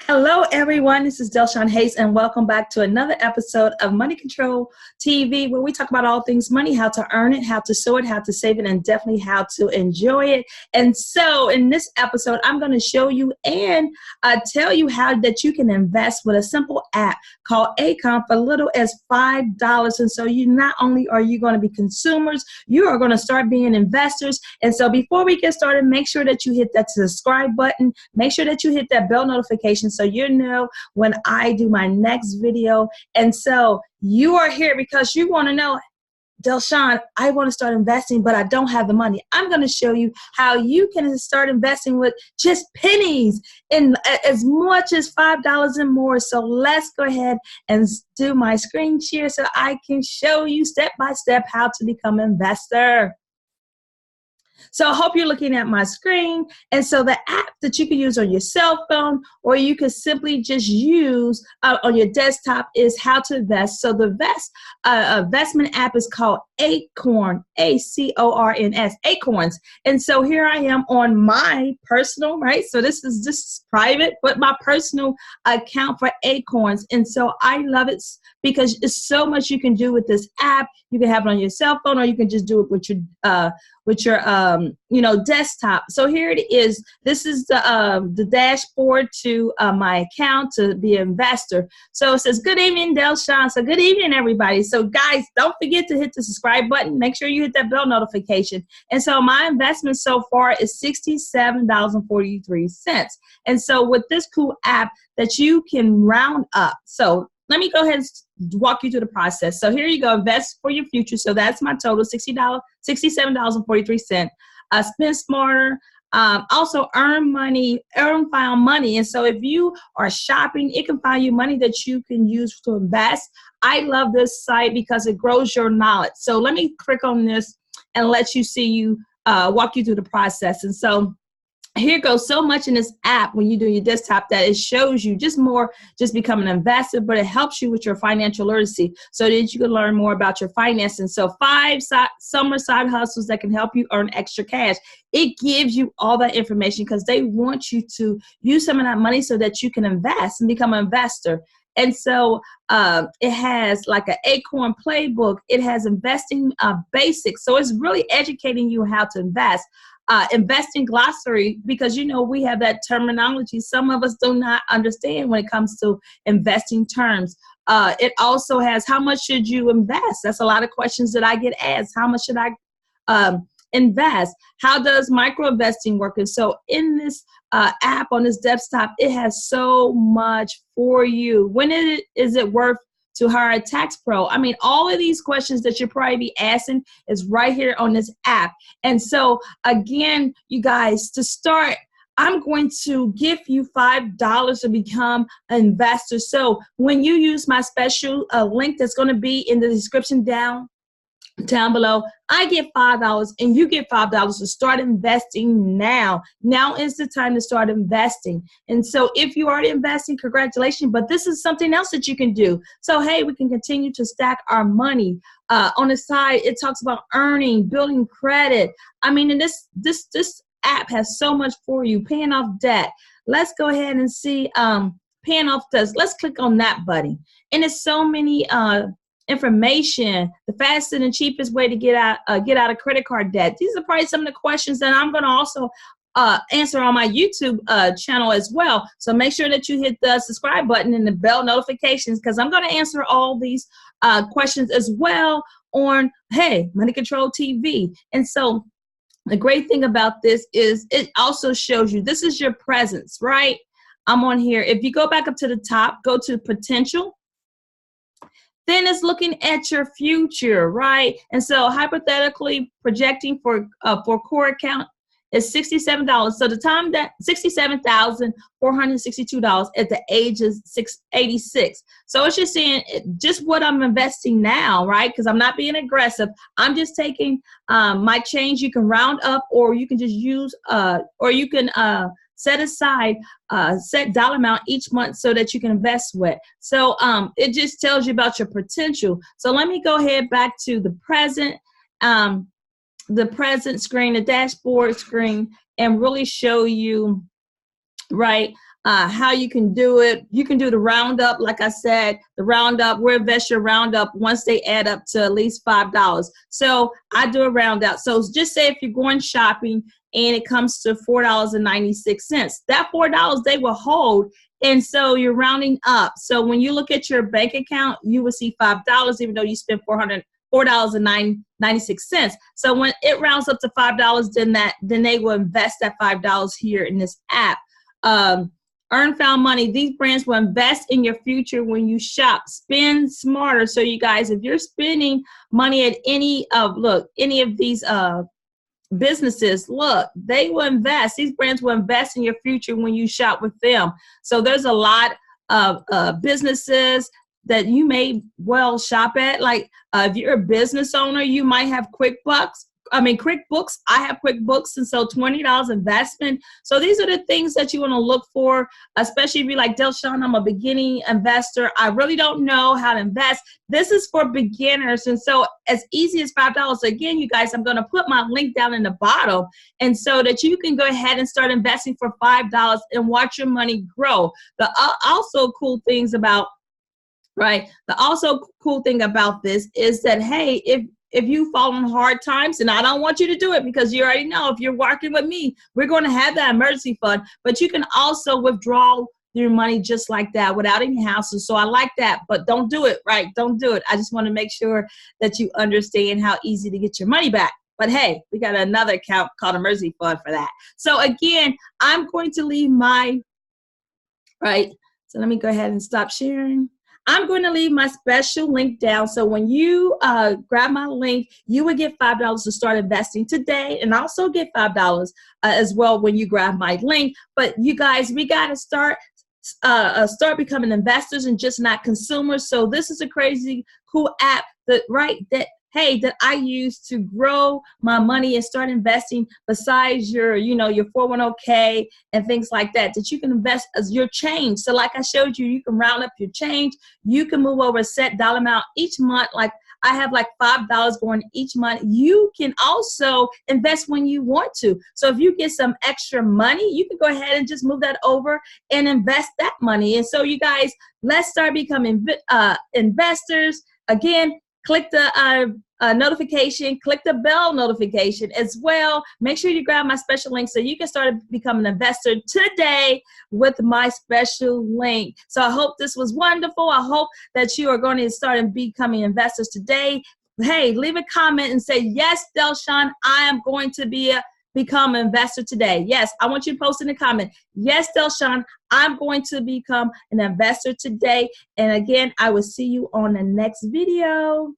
Hello, everyone. This is Shawn Hayes, and welcome back to another episode of Money Control TV, where we talk about all things money, how to earn it, how to sow it, how to save it, and definitely how to enjoy it. And so in this episode, I'm going to show you and tell you how that you can invest with a simple app called Acorns for little as $5. And so you not only are you going to be consumers, you are going to start being investors. And so before we get started, make sure that you hit that subscribe button. Make sure that you hit that bell notification so you know when I do my next video. And so you are here because you want to know, Shawn, I want to start investing, but I don't have the money. I'm going to show you how you can start investing with just pennies in as much as $5 and more. So let's go ahead and do my screen share so I can show you step by step how to become an investor. So I hope you're looking at my screen. And so the app that you can use on your cell phone, or you could simply just use on your desktop, is How to Invest. So the investment app is called Acorn, Acorns, Acorns. And so here I am on my personal, right? So this is private, but my personal account for Acorns. And so I love it because it's so much you can do with this app. You can have it on your cell phone, or you can just do it with your desktop. So here it is. This is the dashboard to my account to be an investor. So it says, good evening, Shawn. So good evening, everybody. So guys, don't forget to hit the subscribe button. Make sure you hit that bell notification. And so my investment so far is $67.43. And so with this cool app that you can round up. So let me go ahead and walk you through the process. So here you go, invest for your future. So that's my total, $67.43. Spend smarter. Also earn money, find money. And so if you are shopping, it can find you money that you can use to invest. I love this site because it grows your knowledge. So let me click on this and let you see walk you through the process. And so here goes so much in this app when you do your desktop that it shows you just become an investor, but it helps you with your financial literacy so that you can learn more about your finances. So 5 summer side hustles that can help you earn extra cash. It gives you all that information because they want you to use some of that money so that you can invest and become an investor. And so it has like an Acorn playbook. It has investing basics. So it's really educating you how to invest. Investing glossary, because we have that terminology some of us do not understand when it comes to investing terms. It also has how much should you invest. That's a lot of questions that I get asked. How much should I invest? How does micro investing work? And so in this app on this desktop, it has so much for you. When is it worth to hire a tax pro? I mean, all of these questions that you'll probably be asking is right here on this app. And so again, you guys, to start, I'm going to give you $5 to become an investor. So when you use my special link that's going to be in the description down below, I get $5 and you get $5 to start investing now. Now is the time to start investing. And so if you already investing, congratulations, but this is something else that you can do. So hey, we can continue to stack our money. On the side, it talks about earning, building credit. I mean, and this app has so much for you. Paying off debt. Let's go ahead and see paying off debts. Let's click on that button. And it's so many information, the fastest and cheapest way to get out of credit card debt. These are probably some of the questions that I'm going to also answer on my YouTube channel as well. So make sure that you hit the subscribe button and the bell notifications, because I'm going to answer all these questions as well on Money Control TV. And so the great thing about this is it also shows you this is your presence, right? I'm on here. If you go back up to the top, go to potential. Then it's looking at your future, right? And so hypothetically projecting for core account is $67. So the time that $67,462 at the age of 86. So it's just saying just what I'm investing now, right? Because I'm not being aggressive. I'm just taking my change. You can round up, or you can just use, or you can set aside set dollar amount each month so that you can invest with. So it just tells you about your potential. So let me go ahead back to the present screen, the dashboard screen, and really show you, right, how you can do it. You can do the roundup. Like I said, the roundup, where invest your roundup once they add up to at least $5. So I do a roundup. So just say if you're going shopping and it comes to $4.96, that $4 they will hold. And so you're rounding up. So when you look at your bank account, you will see $5, even though you spent $4.96. So when it rounds up to $5, then they will invest that $5 here in this app. Earn found money. These brands will invest in your future when you shop. Spend smarter. So you guys, if you're spending money at any of these businesses, look, they will invest. These brands will invest in your future when you shop with them. So there's a lot of businesses that you may well shop at. Like if you're a business owner, you might have QuickBooks. I have QuickBooks, and so $20 investment. So these are the things that you want to look for, especially if you're like, Shawn, I'm a beginning investor. I really don't know how to invest. This is for beginners. And so as easy as $5. So again, you guys, I'm going to put my link down in the bottom, and so that you can go ahead and start investing for $5 and watch your money grow. The also cool things about, right? The also cool thing about this is that, hey, if you fall on hard times, and I don't want you to do it because you already know if you're working with me, we're going to have that emergency fund, but you can also withdraw your money just like that without any hassle. So I like that, but don't do it, right? Don't do it. I just want to make sure that you understand how easy to get your money back. But hey, we got another account called emergency fund for that. So again, I'm going to leave my, right? So let me go ahead and stop sharing. I'm going to leave my special link down. So when you grab my link, you will get $5 to start investing today, and also get $5 as well when you grab my link. But you guys, we got to start becoming investors and just not consumers. So this is a crazy cool app that I use to grow my money and start investing besides your 401k and things like that you can invest as your change. So like I showed you, you can round up your change. You can move over a set dollar amount each month. Like I have like $5 going each month. You can also invest when you want to. So if you get some extra money, you can go ahead and just move that over and invest that money. And so you guys, let's start becoming investors. Again, click the notification, click the bell notification as well. Make sure you grab my special link so you can start becoming an investor today with my special link. So I hope this was wonderful. I hope that you are going to start becoming investors today. Hey, leave a comment and say, yes, Shawn, I am going to become an investor today. Yes, I want you to post in the comment. Yes, Shawn, I'm going to become an investor today. And again, I will see you on the next video.